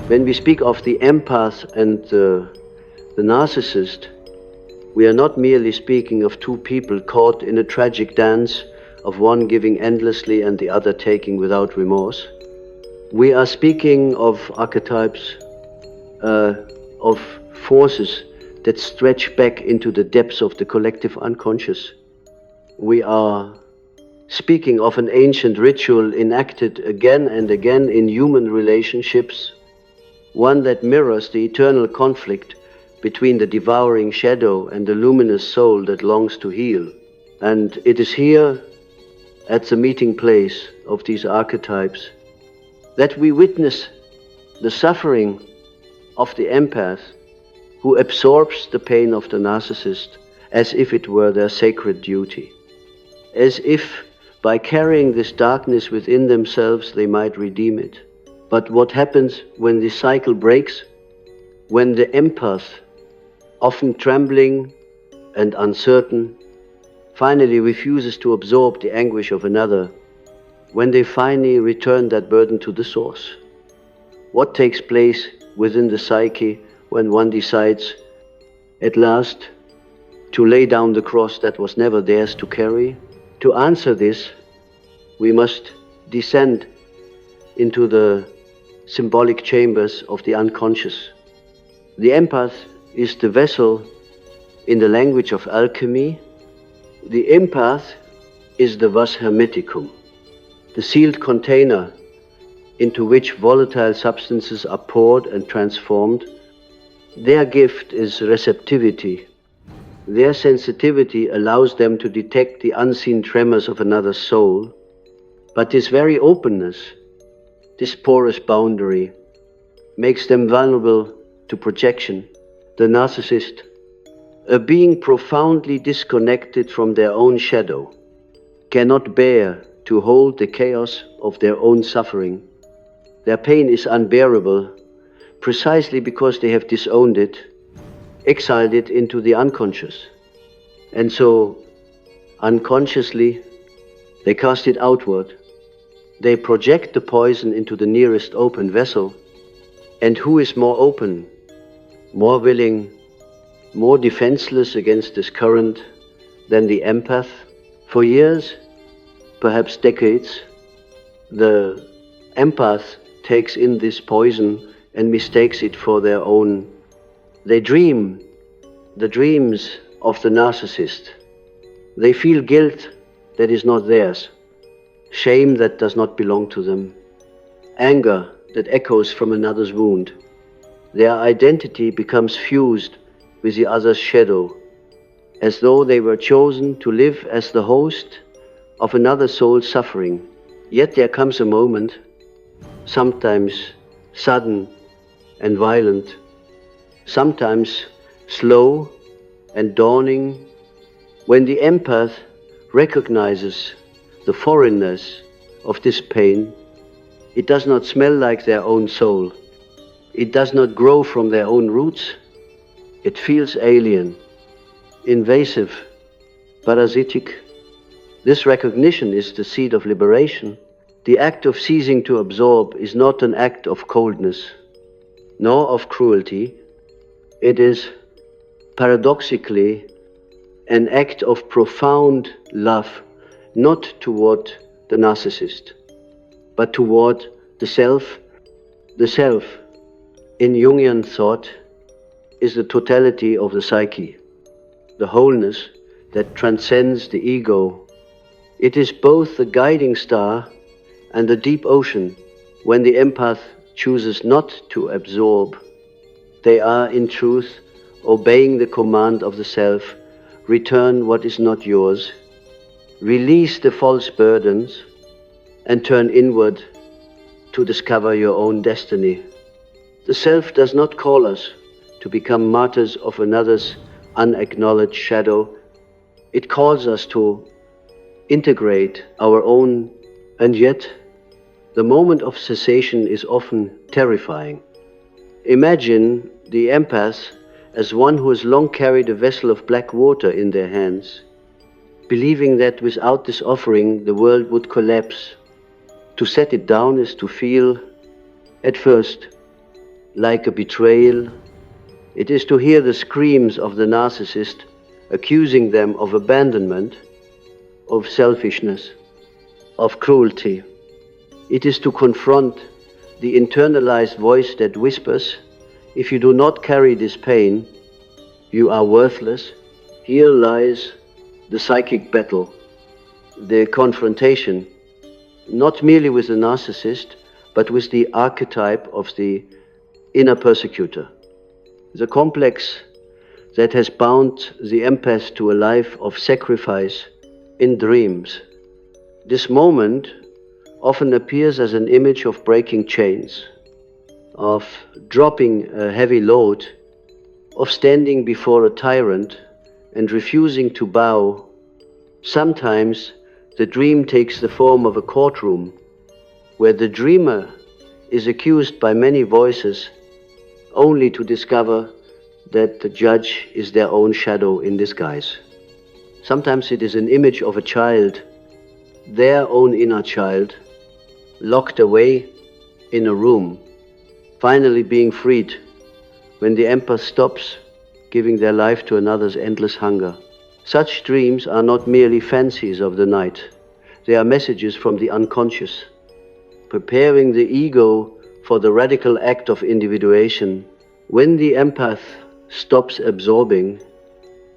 When we speak of the empath and the narcissist, we are not merely speaking of two people caught in a tragic dance of one giving endlessly and the other taking without remorse. We are speaking of archetypes, of forces that stretch back into the depths of the collective unconscious. We are speaking of an ancient ritual enacted again and again in human relationships, one that mirrors the eternal conflict between the devouring shadow and the luminous soul that longs to heal. And it is here, at the meeting place of these archetypes, that we witness the suffering of the empath who absorbs the pain of the narcissist as if it were their sacred duty, as if by carrying this darkness within themselves they might redeem it. But what happens when the cycle breaks? When the empath, often trembling and uncertain, finally refuses to absorb the anguish of another, when they finally return that burden to the source. What takes place within the psyche when one decides at last to lay down the cross that was never theirs to carry? To answer this, we must descend into the symbolic chambers of the unconscious. The empath is the vessel in the language of alchemy. The empath is the vas hermeticum, the sealed container into which volatile substances are poured and transformed. Their gift is receptivity. Their sensitivity allows them to detect the unseen tremors of another's soul. But this very openness, this porous boundary, makes them vulnerable to projection. The narcissist, a being profoundly disconnected from their own shadow, cannot bear to hold the chaos of their own suffering. Their pain is unbearable precisely because they have disowned it, exiled it into the unconscious. And so, unconsciously, they cast it outward. They project the poison into the nearest open vessel. And who is more open, more willing, more defenseless against this current than the empath? For years, perhaps decades, the empath takes in this poison and mistakes it for their own. They dream the dreams of the narcissist. They feel guilt that is not theirs, shame that does not belong to them, anger that echoes from another's wound. Their identity becomes fused with the other's shadow, as though they were chosen to live as the host of another soul's suffering. Yet there comes a moment, sometimes sudden and violent, sometimes slow and dawning, when the empath recognizes the foreignness of this pain. It does not smell like their own soul. It does not grow from their own roots. It feels alien, invasive, parasitic. This recognition is the seed of liberation. The act of ceasing to absorb is not an act of coldness, nor of cruelty. It is, paradoxically, an act of profound love, not toward the narcissist, but toward the self. The self, in Jungian thought, is the totality of the psyche, the wholeness that transcends the ego. It is both the guiding star and the deep ocean. When the empath chooses not to absorb, they are, in truth, obeying the command of the self: return what is not yours, release the false burdens, and turn inward to discover your own destiny. The self does not call us to become martyrs of another's unacknowledged shadow. It calls us to integrate our own, and yet the moment of cessation is often terrifying. Imagine the empath as one who has long carried a vessel of black water in their hands, believing that without this offering the world would collapse. To set it down is to feel, at first, like a betrayal. It is to hear the screams of the narcissist accusing them of abandonment, of selfishness, of cruelty. It is to confront the internalized voice that whispers, if you do not carry this pain, you are worthless. Here lies the psychic battle, the confrontation, not merely with the narcissist, but with the archetype of the inner persecutor, the complex that has bound the empath to a life of sacrifice in dreams. This moment often appears as an image of breaking chains, of dropping a heavy load, of standing before a tyrant and refusing to bow. Sometimes the dream takes the form of a courtroom, where the dreamer is accused by many voices, only to discover that the judge is their own shadow in disguise. Sometimes it is an image of a child, their own inner child, locked away in a room, finally being freed when the empath stops giving their life to another's endless hunger. Such dreams are not merely fancies of the night. They are messages from the unconscious, preparing the ego for the radical act of individuation. When the empath stops absorbing,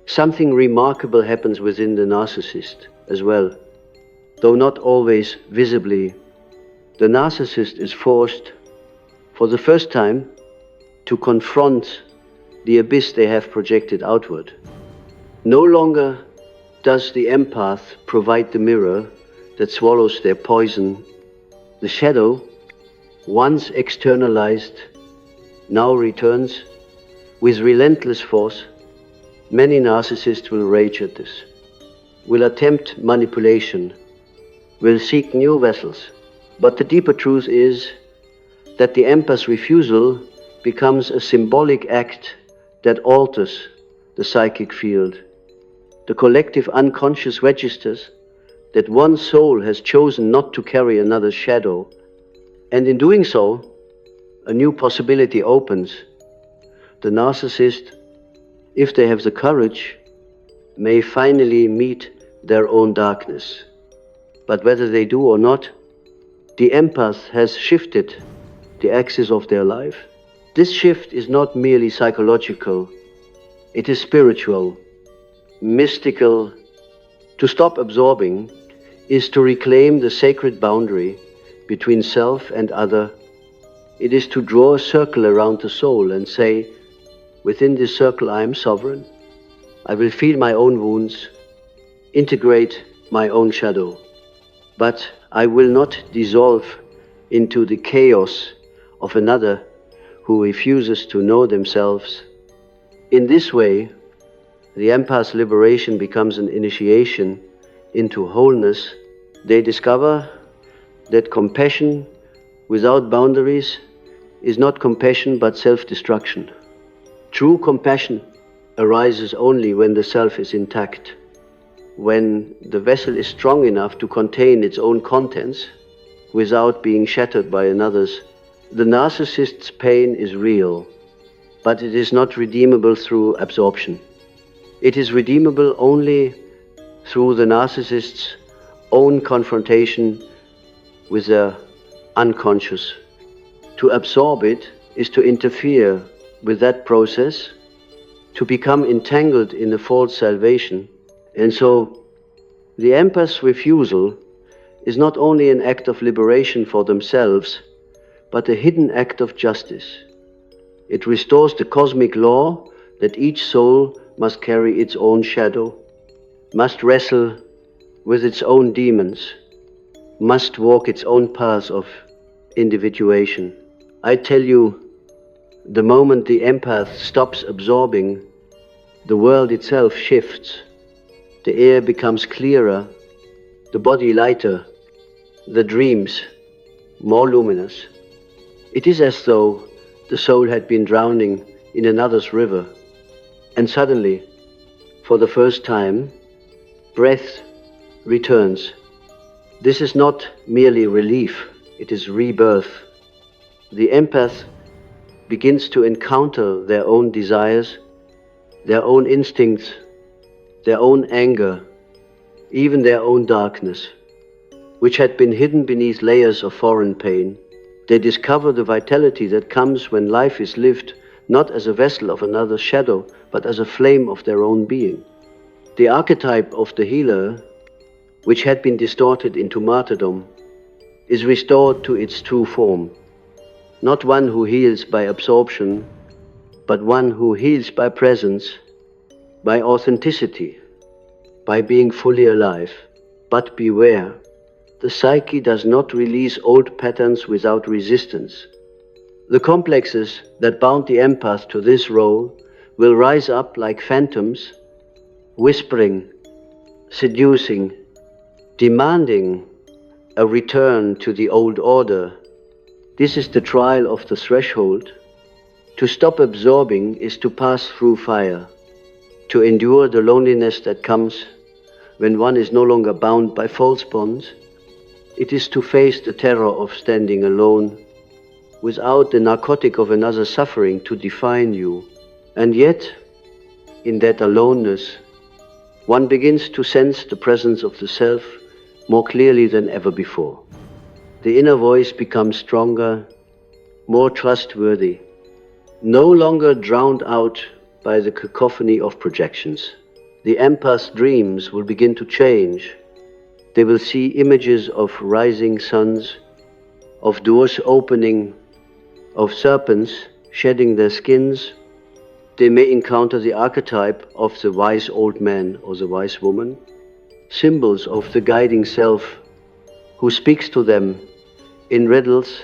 something remarkable happens within the narcissist as well. Though not always visibly, the narcissist is forced, for the first time, to confront the abyss they have projected outward. No longer does the empath provide the mirror that swallows their poison. The shadow, once externalized, now returns with relentless force. Many narcissists will rage at this, will attempt manipulation, will seek new vessels. But the deeper truth is that the empath's refusal becomes a symbolic act that alters the psychic field. The collective unconscious registers that one soul has chosen not to carry another's shadow, and in doing so, a new possibility opens. The narcissist, if they have the courage, may finally meet their own darkness. But whether they do or not, the empath has shifted the axis of their life. This shift is not merely psychological, it is spiritual, mystical. To stop absorbing is to reclaim the sacred boundary between self and other. It is to draw a circle around the soul and say, within this circle I am sovereign. I will feel my own wounds, integrate my own shadow. But I will not dissolve into the chaos of another who refuses to know themselves. In this way, the empath's liberation becomes an initiation into wholeness. They discover that compassion without boundaries is not compassion but self-destruction. True compassion arises only when the self is intact, when the vessel is strong enough to contain its own contents without being shattered by another's. The narcissist's pain is real, but it is not redeemable through absorption. It is redeemable only through the narcissist's own confrontation with their unconscious. To absorb it is to interfere with that process, to become entangled in a false salvation. And so the empath's refusal is not only an act of liberation for themselves, but a hidden act of justice. It restores the cosmic law that each soul must carry its own shadow, must wrestle with its own demons, must walk its own path of individuation. I tell you, the moment the empath stops absorbing, the world itself shifts. The air becomes clearer, the body lighter, the dreams more luminous. It is as though the soul had been drowning in another's river, and suddenly, for the first time, breath returns. This is not merely relief, it is rebirth. The empath begins to encounter their own desires, their own instincts, their own anger, even their own darkness, which had been hidden beneath layers of foreign pain, they discover the vitality that comes when life is lived not as a vessel of another's shadow, but as a flame of their own being. The archetype of the healer, which had been distorted into martyrdom, is restored to its true form. Not one who heals by absorption, but one who heals by presence, by authenticity, by being fully alive. But beware, the psyche does not release old patterns without resistance. The complexes that bound the empath to this role will rise up like phantoms, whispering, seducing, demanding a return to the old order. This is the trial of the threshold. To stop absorbing is to pass through fire, to endure the loneliness that comes when one is no longer bound by false bonds. It is to face the terror of standing alone, without the narcotic of another's suffering to define you. And yet, in that aloneness, one begins to sense the presence of the self more clearly than ever before. The inner voice becomes stronger, more trustworthy, no longer drowned out by the cacophony of projections. The empath's dreams will begin to change. They will see images of rising suns, of doors opening, of serpents shedding their skins. They may encounter the archetype of the wise old man or the wise woman, symbols of the guiding self who speaks to them in riddles,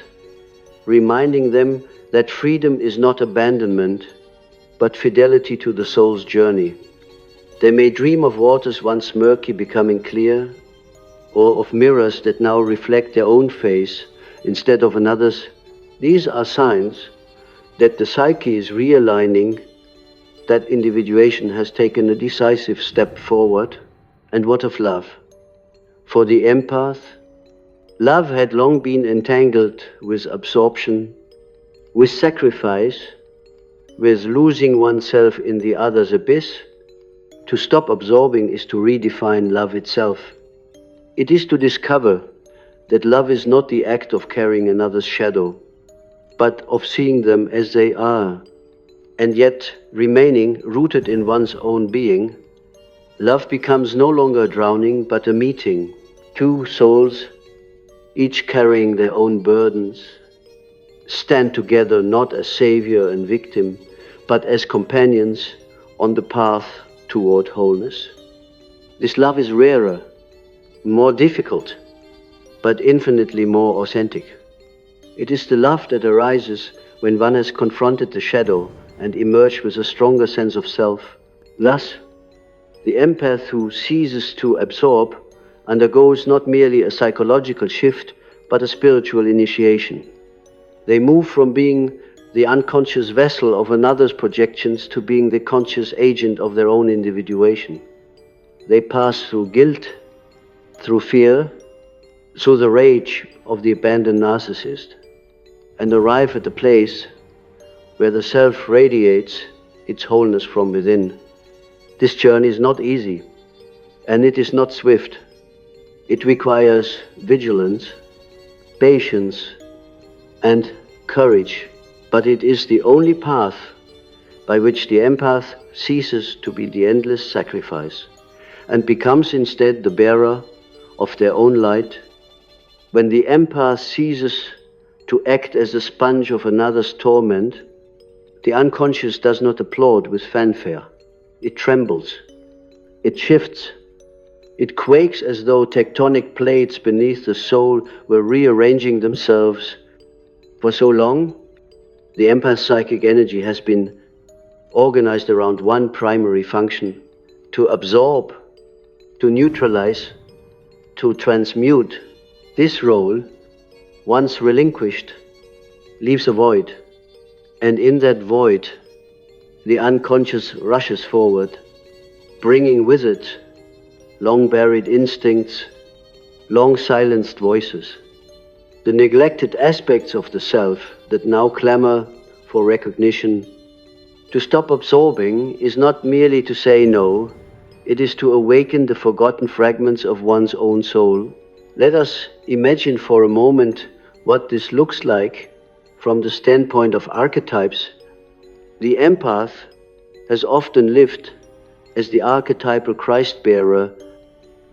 reminding them that freedom is not abandonment, but fidelity to the soul's journey. They may dream of waters once murky becoming clear, or of mirrors that now reflect their own face instead of another's. These are signs that the psyche is realigning, that individuation has taken a decisive step forward. And what of love? For the empath, love had long been entangled with absorption, with sacrifice, with losing oneself in the other's abyss. To stop absorbing is to redefine love itself. It is to discover that love is not the act of carrying another's shadow, but of seeing them as they are, and yet remaining rooted in one's own being. Love becomes no longer a drowning, but a meeting. Two souls, each carrying their own burdens, stand together not as savior and victim, but as companions on the path toward wholeness. This love is rarer, more difficult, but infinitely more authentic. It is the love that arises when one has confronted the shadow and emerged with a stronger sense of self. Thus, the empath who ceases to absorb undergoes not merely a psychological shift, but a spiritual initiation. They move from being the unconscious vessel of another's projections to being the conscious agent of their own individuation. They pass through guilt, through fear, through the rage of the abandoned narcissist, and arrive at the place where the self radiates its wholeness from within. This journey is not easy, and it is not swift. It requires vigilance, patience, and courage, but it is the only path by which the empath ceases to be the endless sacrifice and becomes instead the bearer of their own light. When the empath ceases to act as a sponge of another's torment, the unconscious does not applaud with fanfare. It trembles, it shifts, it quakes as though tectonic plates beneath the soul were rearranging themselves. For so long, the empath's psychic energy has been organized around one primary function: to absorb, to neutralize, to transmute. This role, once relinquished, leaves a void, and in that void, the unconscious rushes forward, bringing with it long-buried instincts, long-silenced voices, the neglected aspects of the self that now clamor for recognition. To stop absorbing is not merely to say no, it is to awaken the forgotten fragments of one's own soul. Let us imagine for a moment what this looks like from the standpoint of archetypes. The empath has often lived as the archetypal Christ-bearer,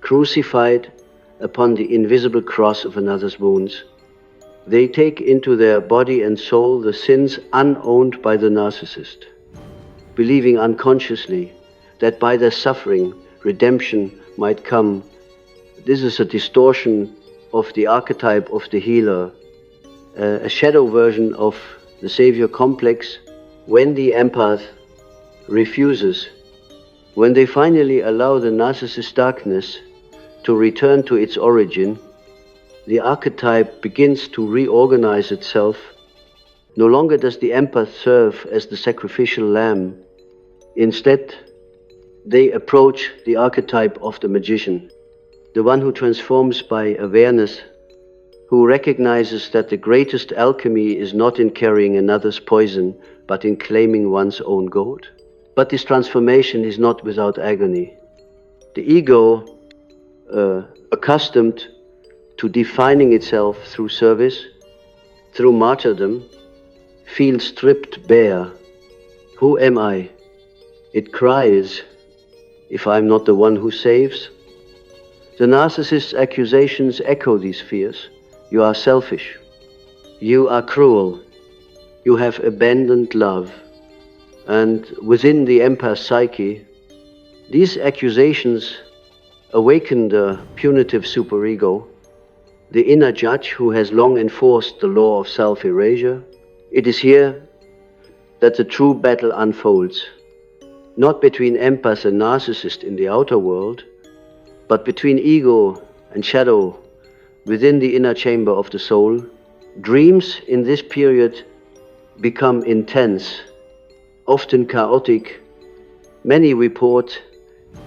crucified upon the invisible cross of another's wounds. They take into their body and soul the sins unowned by the narcissist, believing unconsciously that by their suffering, redemption might come. This is a distortion of the archetype of the healer, a shadow version of the savior complex. When the empath refuses, when they finally allow the narcissist darkness to return to its origin, the archetype begins to reorganize itself. No longer does the empath serve as the sacrificial lamb. Instead, they approach the archetype of the magician, the one who transforms by awareness, who recognizes that the greatest alchemy is not in carrying another's poison, but in claiming one's own gold. But this transformation is not without agony. The ego, accustomed to defining itself through service, through martyrdom, feels stripped bare. Who am I? It cries, if I'm not the one who saves. The narcissist's accusations echo these fears. You are selfish. You are cruel. You have abandoned love. And within the empath psyche, these accusations awaken the punitive superego, the inner judge who has long enforced the law of self-erasure. It is here that the true battle unfolds, not between empath and narcissist in the outer world, but between ego and shadow within the inner chamber of the soul. Dreams in this period become intense, often chaotic. Many report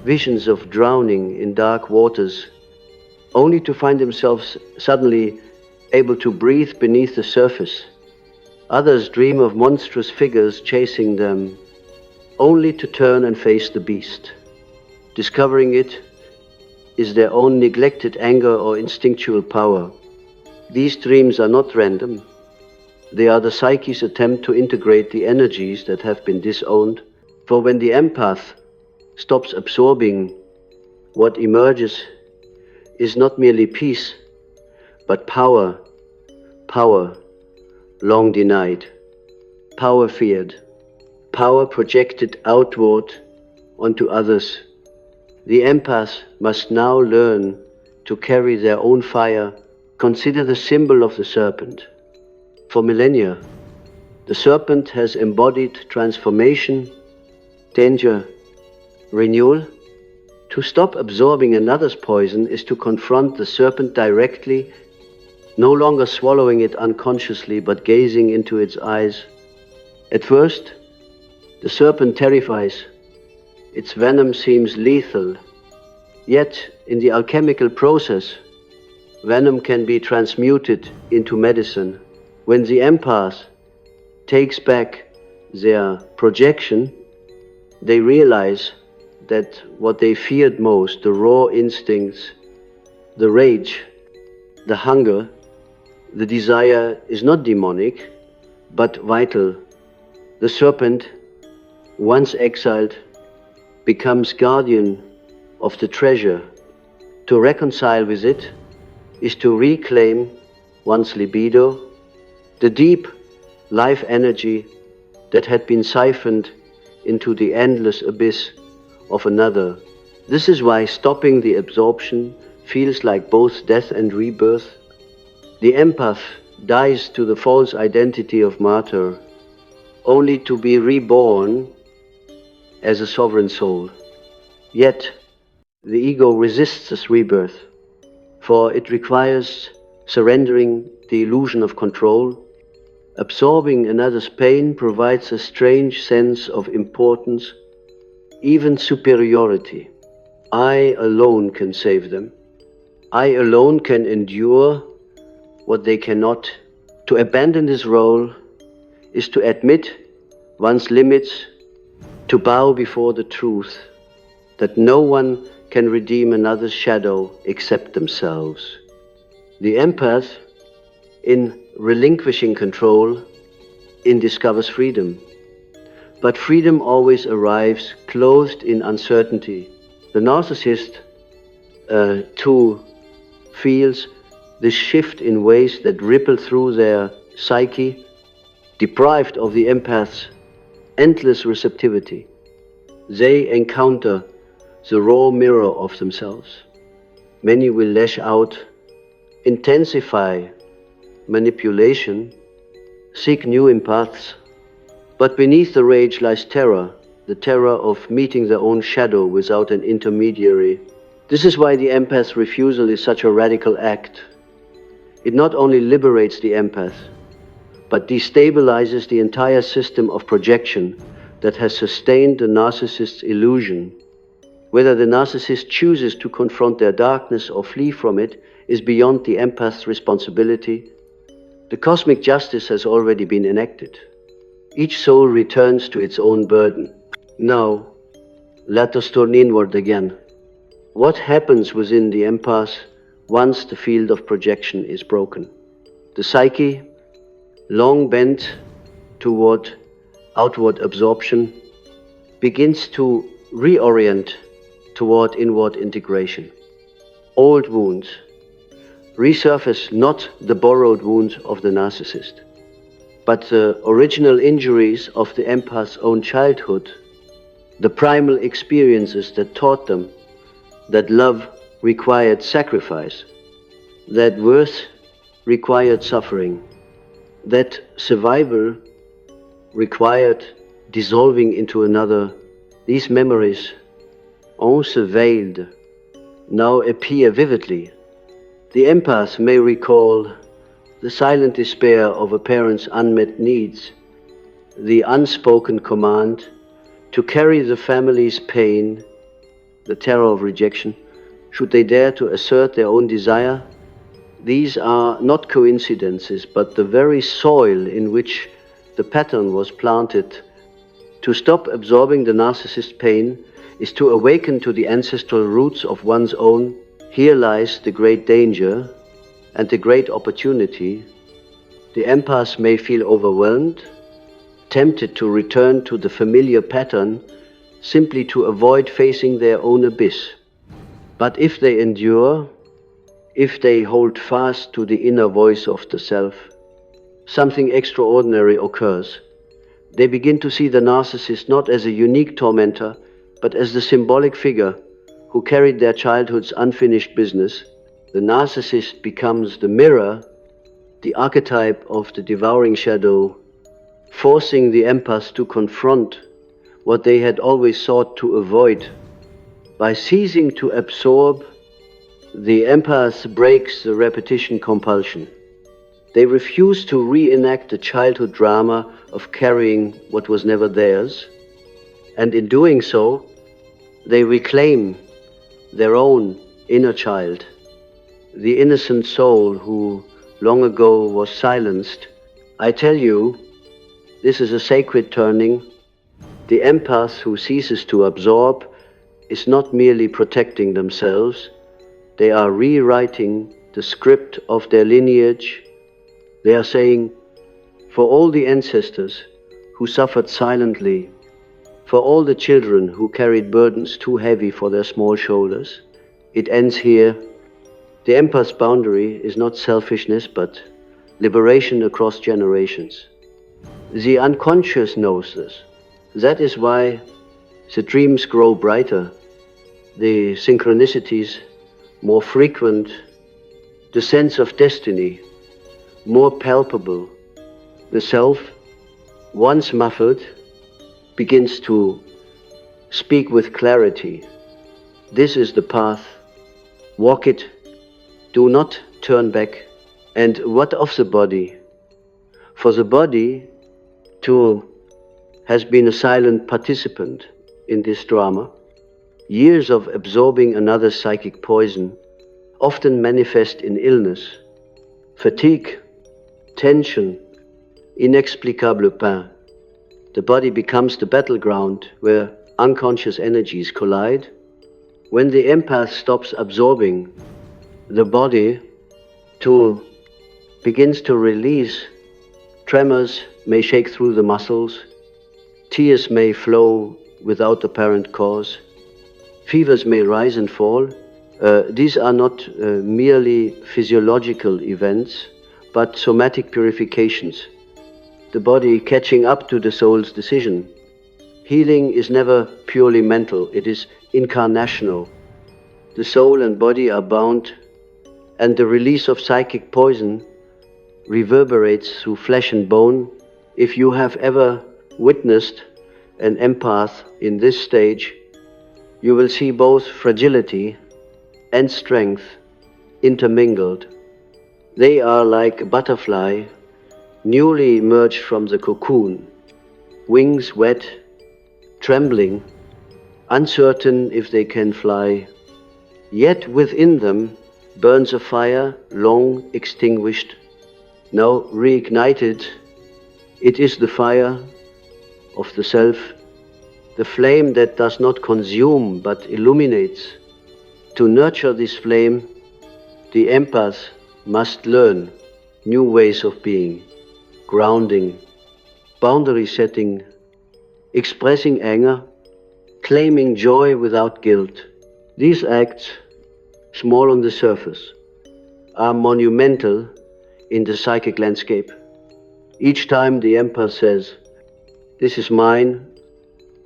visions of drowning in dark waters, only to find themselves suddenly able to breathe beneath the surface. Others dream of monstrous figures chasing them, only to turn and face the beast. Discovering it is their own neglected anger or instinctual power. These dreams are not random. They are the psyche's attempt to integrate the energies that have been disowned. For when the empath stops absorbing, what emerges is not merely peace, but power. Power long denied, power feared, power projected outward onto others. The empath must now learn to carry their own fire. Consider the symbol of the serpent. For millennia, the serpent has embodied transformation, danger, renewal. To stop absorbing another's poison is to confront the serpent directly, no longer swallowing it unconsciously, but gazing into its eyes. At first, the serpent terrifies. Its venom seems lethal. Yet, in the alchemical process, venom can be transmuted into medicine. When the empath takes back their projection, they realize that what they feared most, the raw instincts, the rage, the hunger, the desire, is not demonic, but vital. The serpent, once exiled, becomes guardian of the treasure. To reconcile with it is to reclaim one's libido, the deep life energy that had been siphoned into the endless abyss of another. This is why stopping the absorption feels like both death and rebirth. The empath dies to the false identity of martyr, only to be reborn as a sovereign soul. Yet, the ego resists this rebirth, for it requires surrendering the illusion of control. Absorbing another's pain provides a strange sense of importance, even superiority. I alone can save them. I alone can endure what they cannot. To abandon this role is to admit one's limits, to bow before the truth that no one can redeem another's shadow except themselves. The empath, in relinquishing control, discovers freedom. But freedom always arrives clothed in uncertainty. The narcissist, too, feels this shift in ways that ripple through their psyche, deprived of the empath's endless receptivity. They encounter the raw mirror of themselves. Many will lash out, intensify manipulation, seek new empaths, but beneath the rage lies terror, the terror of meeting their own shadow without an intermediary. This is why the empath's refusal is such a radical act. It not only liberates the empath, but destabilizes the entire system of projection that has sustained the narcissist's illusion. Whether the narcissist chooses to confront their darkness or flee from it is beyond the empath's responsibility. The cosmic justice has already been enacted. Each soul returns to its own burden. Now, let us turn inward again. What happens within the empath once the field of projection is broken? The psyche, long bent toward outward absorption, begins to reorient toward inward integration. Old wounds resurface, not the borrowed wounds of the narcissist, but the original injuries of the empath's own childhood, the primal experiences that taught them that love required sacrifice, that worth required suffering, that survival required dissolving into another. These memories, once veiled, now appear vividly. The empath may recall the silent despair of a parent's unmet needs, the unspoken command to carry the family's pain, the terror of rejection, should they dare to assert their own desire. These are not coincidences, but the very soil in which the pattern was planted. To stop absorbing the narcissist's pain is to awaken to the ancestral roots of one's own. Here lies the great danger and the great opportunity. The empath may feel overwhelmed, tempted to return to the familiar pattern simply to avoid facing their own abyss. But if they endure, if they hold fast to the inner voice of the self, something extraordinary occurs. They begin to see the narcissist not as a unique tormentor, but as the symbolic figure who carried their childhood's unfinished business. The narcissist becomes the mirror, the archetype of the devouring shadow, forcing the empath to confront what they had always sought to avoid. By ceasing to absorb, the empath breaks the repetition compulsion. They refuse to reenact the childhood drama of carrying what was never theirs, and in doing so, they reclaim their own inner child, the innocent soul who long ago was silenced. I tell you, this is a sacred turning. The empath who ceases to absorb is not merely protecting themselves, they are rewriting the script of their lineage. They are saying, for all the ancestors who suffered silently, for all the children who carried burdens too heavy for their small shoulders, it ends here. The empath's boundary is not selfishness, but liberation across generations. The unconscious knows this. That is why the dreams grow brighter, the synchronicities more frequent, the sense of destiny more palpable. The self, once muffled, begins to speak with clarity. This is the path. Walk it. Do not turn back. And what of the body? For the body, too, has been a silent participant in this drama. Years of absorbing another psychic poison often manifest in illness, fatigue, tension, inexplicable pain. The body becomes the battleground where unconscious energies collide. When the empath stops absorbing, the body begins to release. Tremors may shake through the muscles, tears may flow without apparent cause, fevers may rise and fall. These are not merely physiological events, but somatic purifications, the body catching up to the soul's decision. Healing is never purely mental, it is incarnational. The soul and body are bound, and the release of psychic poison reverberates through flesh and bone. If you have ever witnessed an empath in this stage, you will see both fragility and strength intermingled. They are like a butterfly newly emerged from the cocoon, wings wet, trembling, uncertain if they can fly. Yet within them burns a fire long extinguished, now reignited. It is the fire of the self, the flame that does not consume but illuminates. To nurture this flame, the empath must learn new ways of being, grounding, boundary setting, expressing anger, claiming joy without guilt. These acts, small on the surface, are monumental in the psychic landscape. Each time the empath says, "This is mine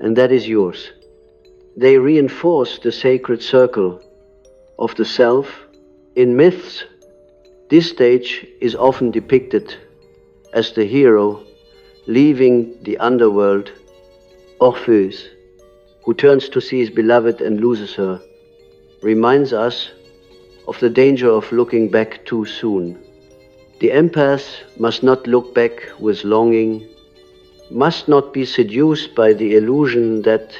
and that is yours," they reinforce the sacred circle of the self. In myths, this stage is often depicted as the hero leaving the underworld, Orpheus, who turns to see his beloved and loses her, reminds us of the danger of looking back too soon. The empath must not look back with longing, must not be seduced by the illusion that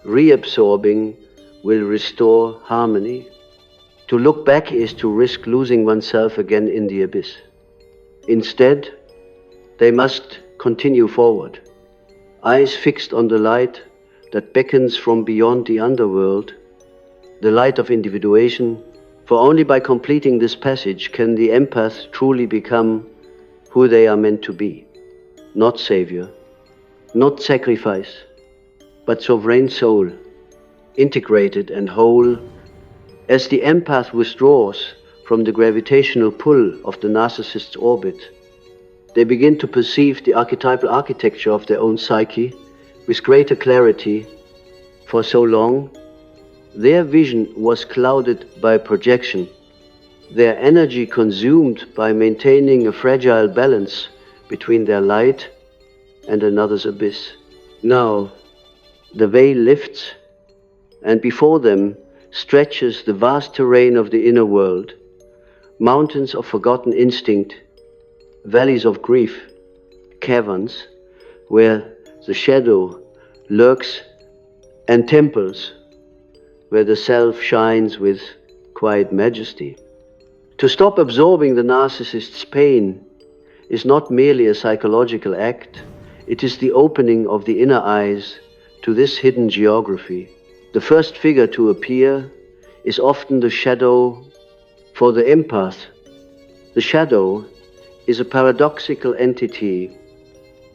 reabsorbing will restore harmony. To look back is to risk losing oneself again in the abyss. Instead, they must continue forward, eyes fixed on the light that beckons from beyond the underworld, the light of individuation. For only by completing this passage can the empath truly become who they are meant to be. Not savior, not sacrifice, but sovereign soul, integrated and whole. As the empath withdraws from the gravitational pull of the narcissist's orbit, they begin to perceive the archetypal architecture of their own psyche with greater clarity. For so long, their vision was clouded by projection, their energy consumed by maintaining a fragile balance between their light and another's abyss. Now, the veil lifts, and before them stretches the vast terrain of the inner world, mountains of forgotten instinct, valleys of grief, caverns where the shadow lurks, and temples where the self shines with quiet majesty. To stop absorbing the narcissist's pain is not merely a psychological act, it is the opening of the inner eyes to this hidden geography. The first figure to appear is often the shadow. For the empath, the shadow is a paradoxical entity.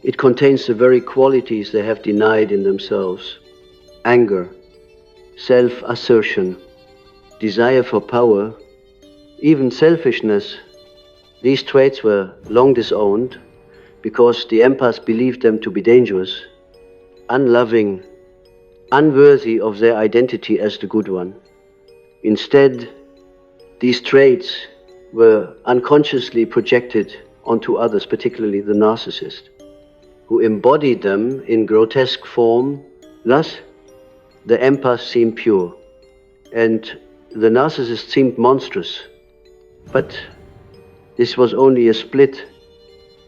It contains the very qualities they have denied in themselves: anger, self-assertion, desire for power, even selfishness. These traits were long disowned because the empath believed them to be dangerous, unloving, unworthy of their identity as the good one. Instead, these traits were unconsciously projected onto others, particularly the narcissist, who embodied them in grotesque form. Thus, the empath seemed pure, and the narcissist seemed monstrous. But this was only a split,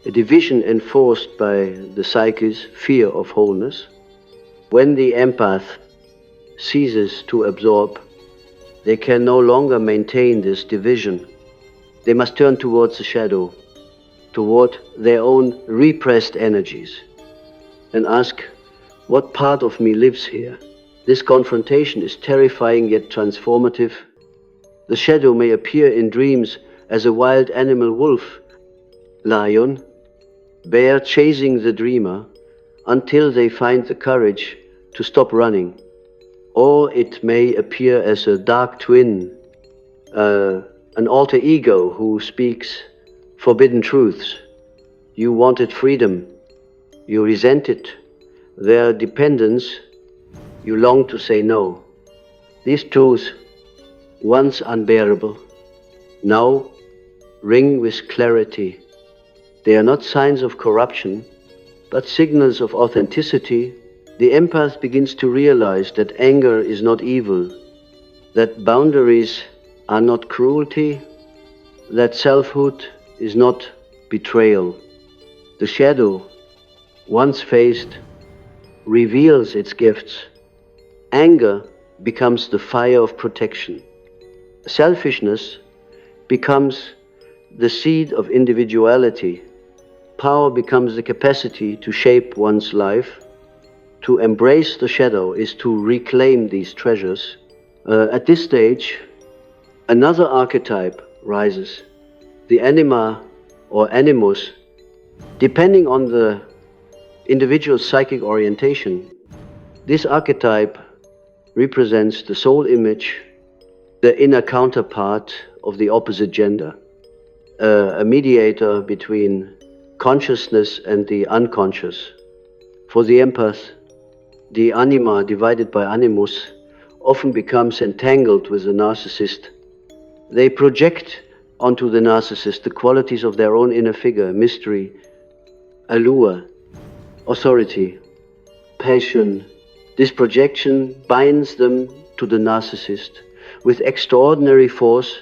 a division enforced by the psyche's fear of wholeness. When the empath ceases to absorb, they can no longer maintain this division. They must turn towards the shadow, toward their own repressed energies and ask, what part of me lives here? This confrontation is terrifying yet transformative. The shadow may appear in dreams as a wild animal wolf, lion, bear chasing the dreamer until they find the courage to stop running. Or it may appear as a dark twin, an alter ego who speaks forbidden truths. You wanted freedom, you resented their dependence, you long to say no. These truths, once unbearable, now ring with clarity. They are not signs of corruption, but signals of authenticity. The empath begins to realize that anger is not evil, that boundaries are not cruelty, that selfhood is not betrayal. The shadow, once faced, reveals its gifts. Anger becomes the fire of protection. Selfishness becomes the seed of individuality. Power becomes the capacity to shape one's life. To embrace the shadow is to reclaim these treasures. At this stage, another archetype rises, the anima or animus. Depending on the individual's psychic orientation, this archetype represents the soul image, the inner counterpart of the opposite gender, a mediator between consciousness and the unconscious. For the empath, the anima divided by animus often becomes entangled with the narcissist. They project onto the narcissist the qualities of their own inner figure, mystery, allure, authority, passion. This projection binds them to the narcissist with extraordinary force,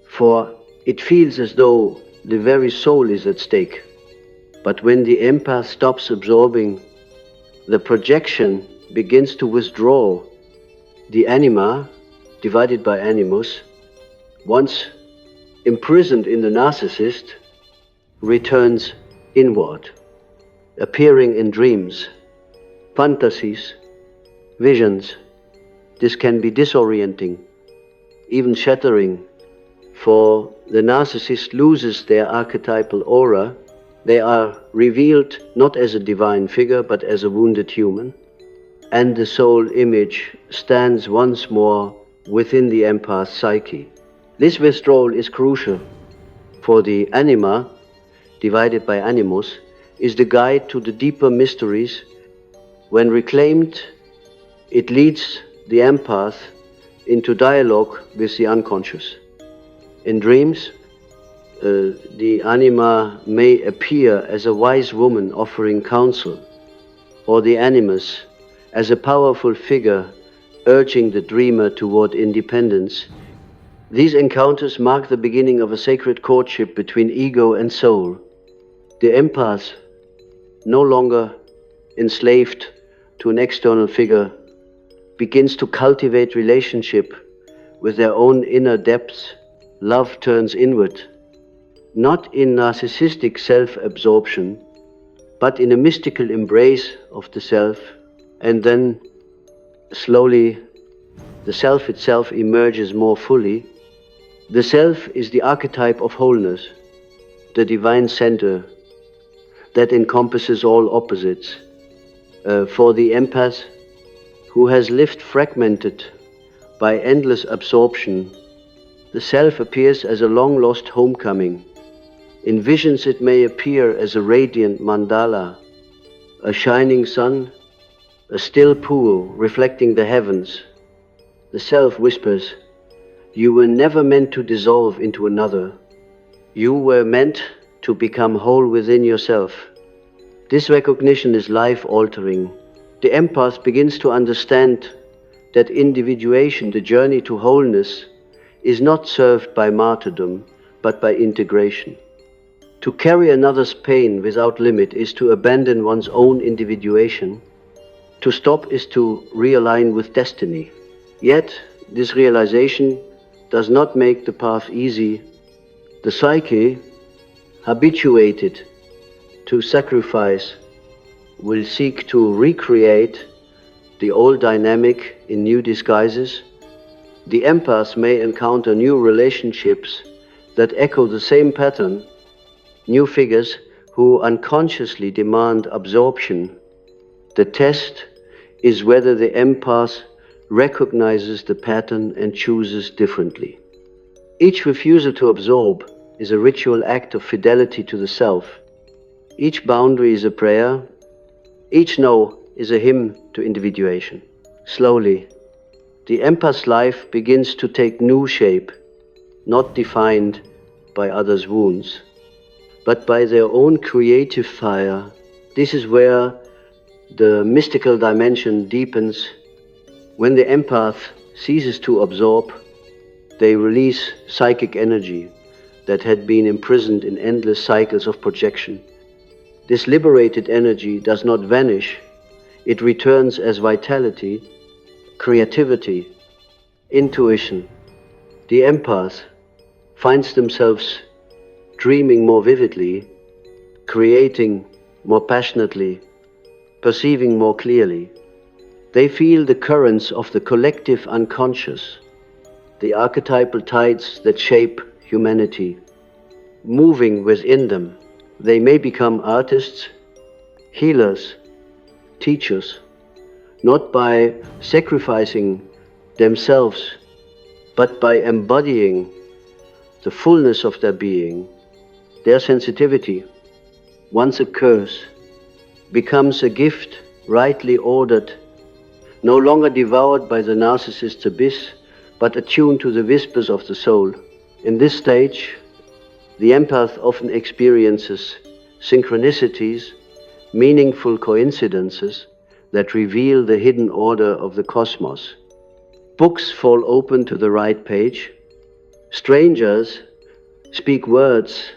for it feels as though the very soul is at stake. But when the empath stops absorbing, the projection begins to withdraw. The anima, divided by animus, once imprisoned in the narcissist, returns inward, appearing in dreams, fantasies, visions. This can be disorienting, even shattering, for the narcissist loses their archetypal aura. They are revealed not as a divine figure, but as a wounded human. And the soul image stands once more within the empath psyche. This withdrawal is crucial, for the anima, divided by animus, is the guide to the deeper mysteries. When reclaimed, it leads the empath into dialogue with the unconscious. In dreams, the anima may appear as a wise woman offering counsel, or the animus as a powerful figure urging the dreamer toward independence. These encounters mark the beginning of a sacred courtship between ego and soul. The empath, no longer enslaved to an external figure, begins to cultivate relationship with their own inner depths. Love turns inward, not in narcissistic self-absorption, but in a mystical embrace of the self, and then slowly the self itself emerges more fully. The self is the archetype of wholeness, the divine center that encompasses all opposites. For the empath who has lived fragmented by endless absorption, the self appears as a long-lost homecoming. In visions it may appear as a radiant mandala, a shining sun, a still pool reflecting the heavens. The self whispers, "You were never meant to dissolve into another. You were meant to become whole within yourself." This recognition is life-altering. The empath begins to understand that individuation, the journey to wholeness, is not served by martyrdom, but by integration. To carry another's pain without limit is to abandon one's own individuation. To stop is to realign with destiny. Yet, this realization does not make the path easy. The psyche, habituated to sacrifice, will seek to recreate the old dynamic in new disguises. The empaths may encounter new relationships that echo the same pattern, new figures who unconsciously demand absorption. The test is whether the empath recognizes the pattern and chooses differently. Each refusal to absorb is a ritual act of fidelity to the self. Each boundary is a prayer. Each no is a hymn to individuation. Slowly, the empath's life begins to take new shape, not defined by others' wounds, but by their own creative fire. This is where the mystical dimension deepens. When the empath ceases to absorb, they release psychic energy that had been imprisoned in endless cycles of projection. This liberated energy does not vanish. It returns as vitality, creativity, intuition. The empath finds themselves dreaming more vividly, creating more passionately, perceiving more clearly. They feel the currents of the collective unconscious, the archetypal tides that shape humanity, moving within them. They may become artists, healers, teachers, not by sacrificing themselves, but by embodying the fullness of their being. Their sensitivity, once a curse, becomes a gift rightly ordered, no longer devoured by the narcissist's abyss, but attuned to the whispers of the soul. In this stage, the empath often experiences synchronicities, meaningful coincidences that reveal the hidden order of the cosmos. Books fall open to the right page. Strangers speak words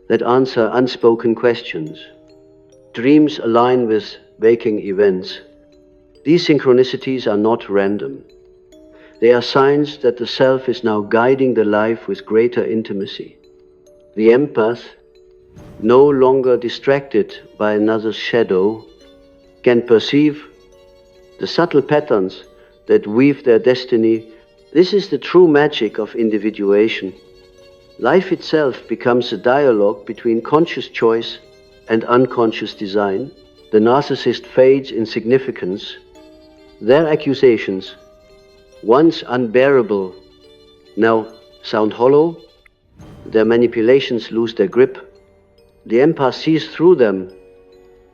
that answer unspoken questions. Dreams align with waking events. These synchronicities are not random. They are signs that the self is now guiding the life with greater intimacy. The empath, no longer distracted by another's shadow, can perceive the subtle patterns that weave their destiny. This is the true magic of individuation. Life itself becomes a dialogue between conscious choice and unconscious design. The narcissist fades in significance. Their accusations, once unbearable, now sound hollow. Their manipulations lose their grip. The empath sees through them,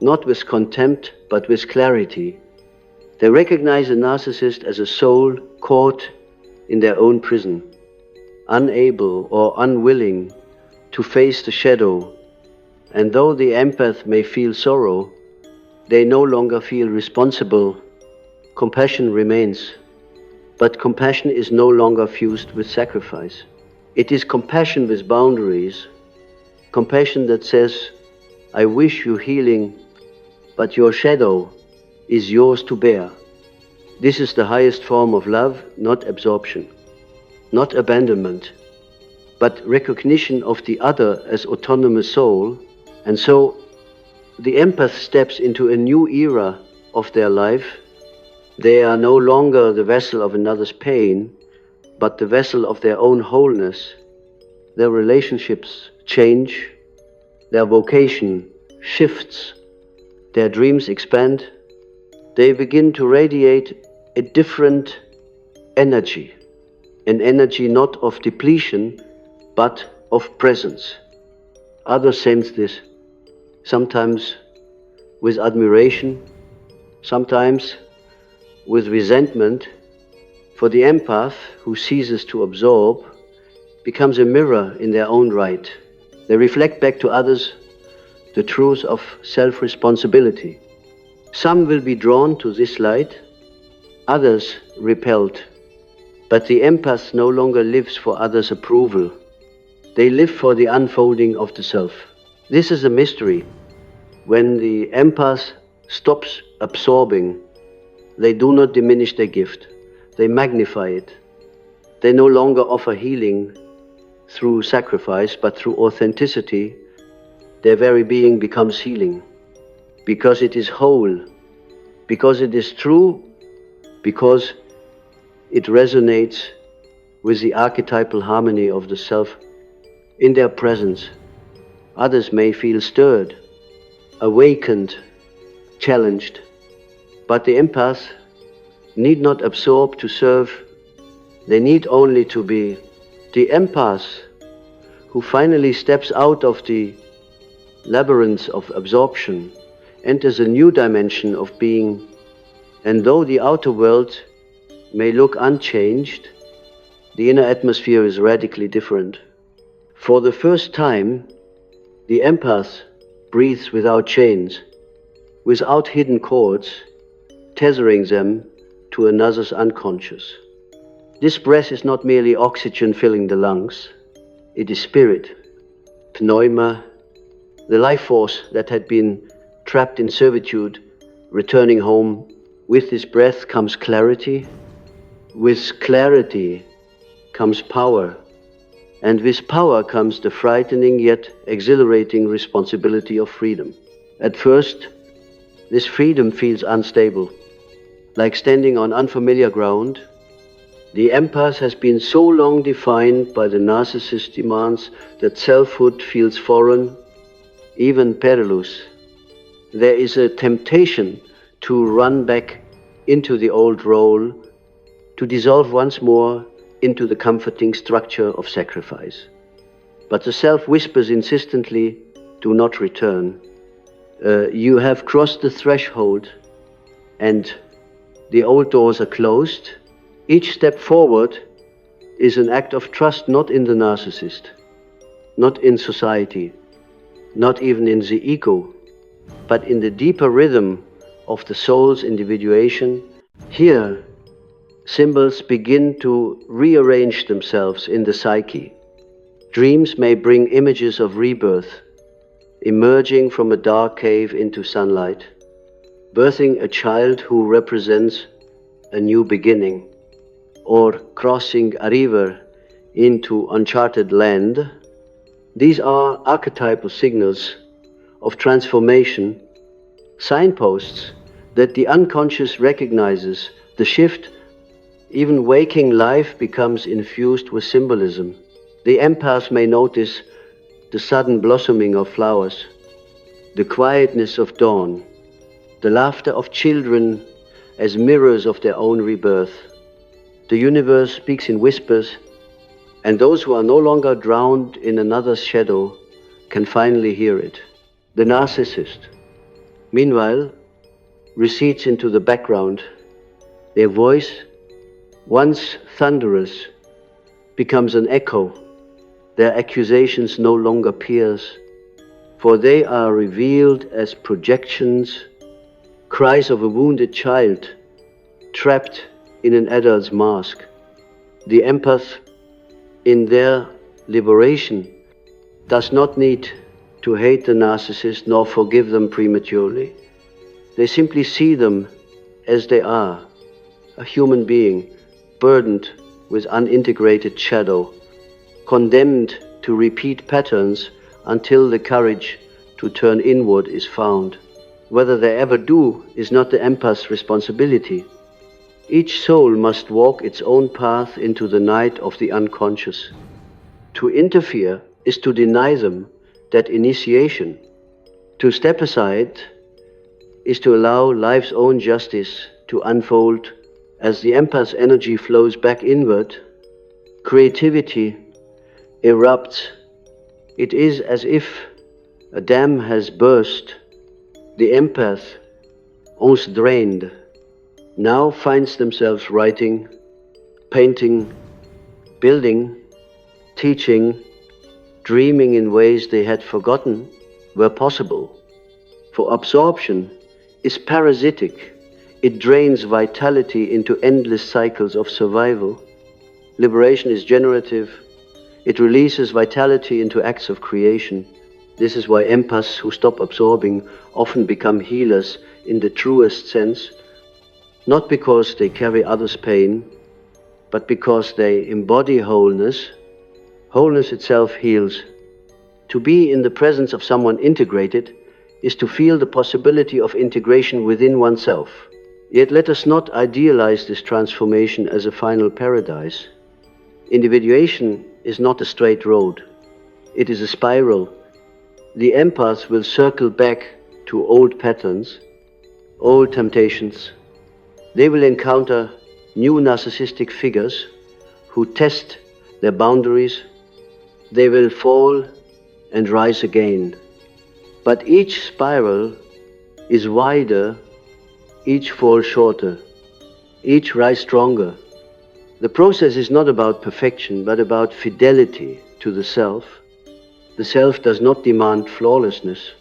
not with contempt, but with clarity. They recognize the narcissist as a soul caught in their own prison, unable or unwilling to face the shadow. And though the empath may feel sorrow, they no longer feel responsible. Compassion remains, but compassion is no longer fused with sacrifice. It is compassion with boundaries, compassion that says, I wish you healing, but your shadow is yours to bear. This is the highest form of love, not absorption, not abandonment, but recognition of the other as autonomous soul. And so the empath steps into a new era of their life. They are no longer the vessel of another's pain, but the vessel of their own wholeness. Their relationships change, their vocation shifts, their dreams expand. They begin to radiate a different energy, an energy not of depletion, but of presence. Others sense this, sometimes with admiration, sometimes with resentment. For the empath, who ceases to absorb, becomes a mirror in their own right. They reflect back to others the truth of self-responsibility. Some will be drawn to this light, others repelled. But the empath no longer lives for others' approval. They live for the unfolding of the self. This is a mystery. When the empath stops absorbing, they do not diminish their gift. They magnify it. They no longer offer healing through sacrifice, but through authenticity. their very being becomes healing, because it is whole, because it is true, because it resonates with the archetypal harmony of the self. In their presence, others may feel stirred, awakened, challenged, but the empath need not absorb to serve. They need only to be. The empath who finally steps out of the labyrinth of absorption enters a new dimension of being, and though the outer world may look unchanged, the inner atmosphere is radically different. For the first time, the empath breathes without chains, without hidden cords, tethering them to another's unconscious. This breath is not merely oxygen filling the lungs, it is spirit, pneuma, the life force that had been trapped in servitude, returning home. With this breath comes clarity, with clarity comes power, and with power comes the frightening yet exhilarating responsibility of freedom. At first, this freedom feels unstable, like standing on unfamiliar ground. The empath has been so long defined by the narcissist demands that selfhood feels foreign, even perilous. There is a temptation to run back into the old role, to dissolve once more into the comforting structure of sacrifice. But the self whispers insistently, do not return. You have crossed the threshold and the old doors are closed. Each step forward is an act of trust, not in the narcissist, not in society, not even in the ego, but in the deeper rhythm of the soul's individuation. Here, symbols begin to rearrange themselves in the psyche. Dreams may bring images of rebirth, emerging from a dark cave into sunlight, birthing a child who represents a new beginning, or crossing a river into uncharted land. These are archetypal signals of transformation, signposts that the unconscious recognizes. The shift. Even waking life becomes infused with symbolism. The empath may notice the sudden blossoming of flowers, the quietness of dawn, the laughter of children as mirrors of their own rebirth. The universe speaks in whispers, and those who are no longer drowned in another's shadow can finally hear it. The narcissist, meanwhile, recedes into the background. Their voice, once thunderous, becomes an echo. Their accusations no longer pierce, for they are revealed as projections, cries of a wounded child trapped in an adult's mask. The empath, in their liberation, does not need to hate the narcissist nor forgive them prematurely. They simply see them as they are, a human being burdened with unintegrated shadow, condemned to repeat patterns until the courage to turn inward is found. Whether they ever do is not the empath's responsibility. Each soul must walk its own path into the night of the unconscious. To interfere is to deny them that initiation. To step aside is to allow life's own justice to unfold. As the empath's energy flows back inward, creativity erupts. It is as if a dam has burst. The empath, once drained, now finds themselves writing, painting, building, teaching, dreaming in ways they had forgotten were possible. For absorption is parasitic. It drains vitality into endless cycles of survival. Liberation is generative. It releases vitality into acts of creation. This is why empaths who stop absorbing often become healers in the truest sense, not because they carry others' pain, but because they embody wholeness. Wholeness itself heals. To be in the presence of someone integrated is to feel the possibility of integration within oneself. Yet let us not idealize this transformation as a final paradise. Individuation is not a straight road. It is a spiral. The empath will circle back to old patterns, old temptations. They will encounter new narcissistic figures who test their boundaries. They will fall and rise again. But each spiral is wider, each fall shorter, each rise stronger. The process is not about perfection, but about fidelity to the self. The self does not demand flawlessness,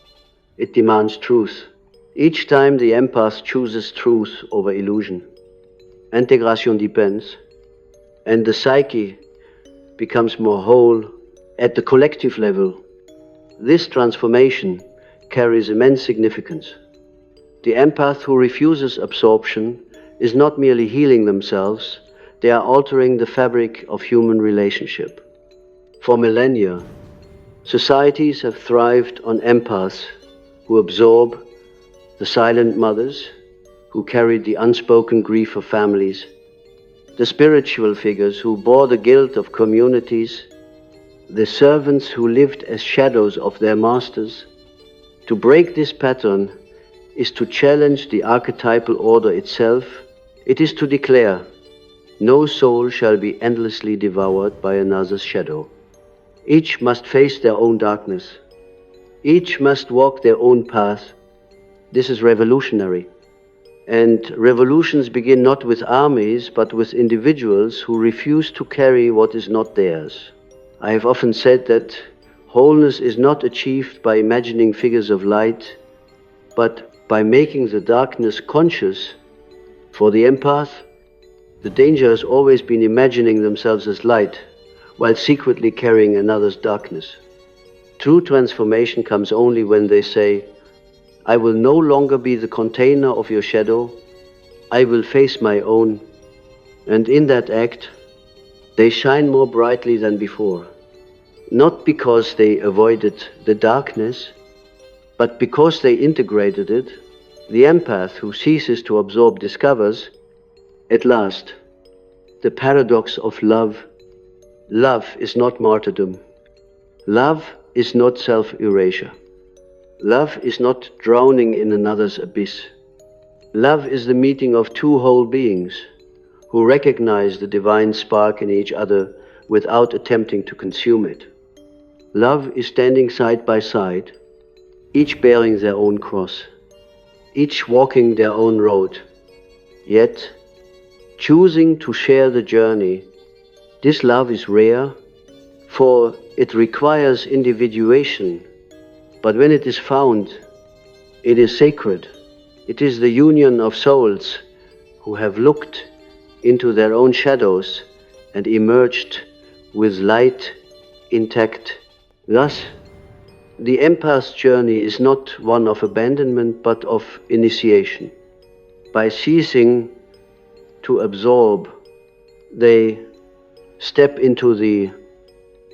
it demands truth. Each time the empath chooses truth over illusion, integration depends, and the psyche becomes more whole at the collective level. This transformation carries immense significance. The empath who refuses absorption is not merely healing themselves, they are altering the fabric of human relationship. For millennia, societies have thrived on empaths who absorb, the silent mothers who carried the unspoken grief of families, the spiritual figures who bore the guilt of communities, the servants who lived as shadows of their masters. To break this pattern is to challenge the archetypal order itself. It is to declare, no soul shall be endlessly devoured by another's shadow. Each must face their own darkness. Each must walk their own path. This is revolutionary. And revolutions begin not with armies, but with individuals who refuse to carry what is not theirs. I have often said that wholeness is not achieved by imagining figures of light, but by making the darkness conscious. For the empath, the danger has always been imagining themselves as light, while secretly carrying another's darkness. True transformation comes only when they say, I will no longer be the container of your shadow, I will face my own. And in that act, they shine more brightly than before. Not because they avoided the darkness, but because they integrated it. The empath who ceases to absorb discovers, at last, the paradox of love. Love is not martyrdom. Love is not self-erasure. Love is not drowning in another's abyss. Love is the meeting of two whole beings who recognize the divine spark in each other without attempting to consume it. Love is standing side by side, each bearing their own cross, each walking their own road, yet choosing to share the journey. This love is rare, for it requires individuation, but when it is found, it is sacred. It is the union of souls who have looked into their own shadows and emerged with light intact. Thus, the empath's journey is not one of abandonment, but of initiation. By ceasing to absorb, they step into the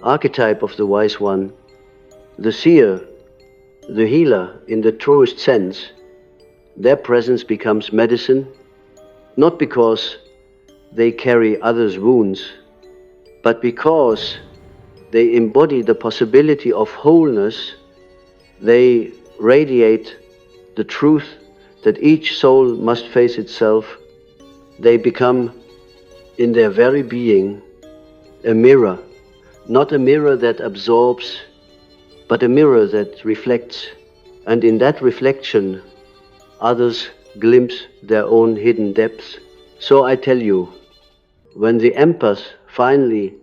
archetype of the wise one, the seer, the healer in the truest sense. Their presence becomes medicine, not because they carry others' wounds, but because they embody the possibility of wholeness. They radiate the truth that each soul must face itself. They become, in their very being, a mirror, not a mirror that absorbs, but a mirror that reflects, and in that reflection, others glimpse their own hidden depths. So I tell you, when the empath finally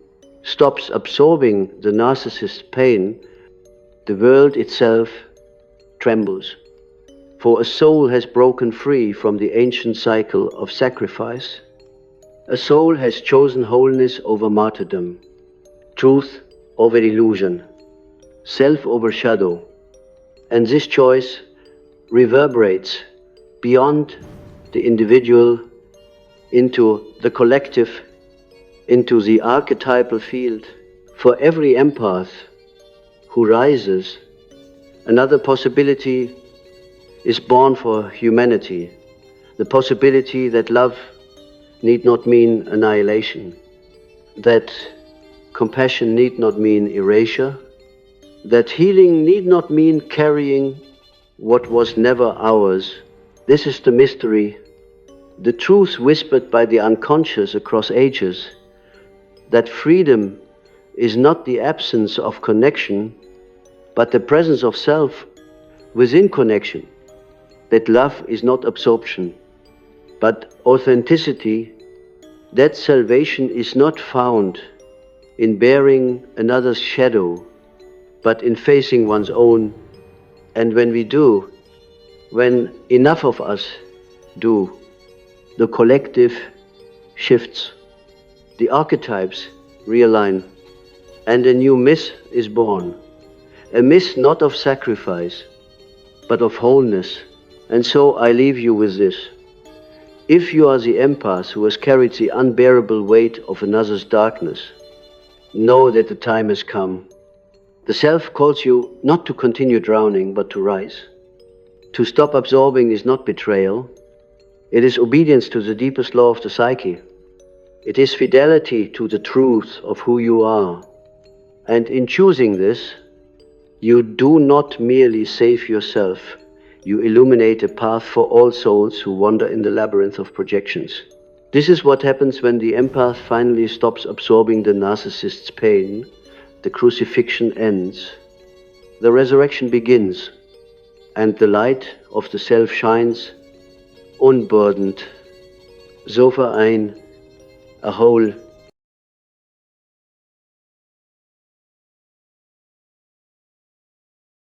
stops absorbing the narcissist's pain, the world itself trembles. For a soul has broken free from the ancient cycle of sacrifice. A soul has chosen wholeness over martyrdom, truth over illusion, self over shadow. And this choice reverberates beyond the individual into the collective, into the archetypal field. For every empath who rises, another possibility is born for humanity. The possibility that love need not mean annihilation, that compassion need not mean erasure, that healing need not mean carrying what was never ours. This is the mystery, the truth whispered by the unconscious across ages, that freedom is not the absence of connection, but the presence of self within connection, that love is not absorption, but authenticity, that salvation is not found in bearing another's shadow, but in facing one's own. And when we do, when enough of us do, the collective shifts, the archetypes realign, and a new myth is born. A myth not of sacrifice, but of wholeness. And so I leave you with this. If you are the empath who has carried the unbearable weight of another's darkness, know that the time has come. The self calls you not to continue drowning, but to rise. To stop absorbing is not betrayal. It is obedience to the deepest law of the psyche. It is fidelity to the truth of who you are. And in choosing this, you do not merely save yourself, you illuminate a path for all souls who wander in the labyrinth of projections. This is what happens when the empath finally stops absorbing the narcissist's pain. The crucifixion ends, the resurrection begins, and the light of the self shines, unburdened, so verein, a whole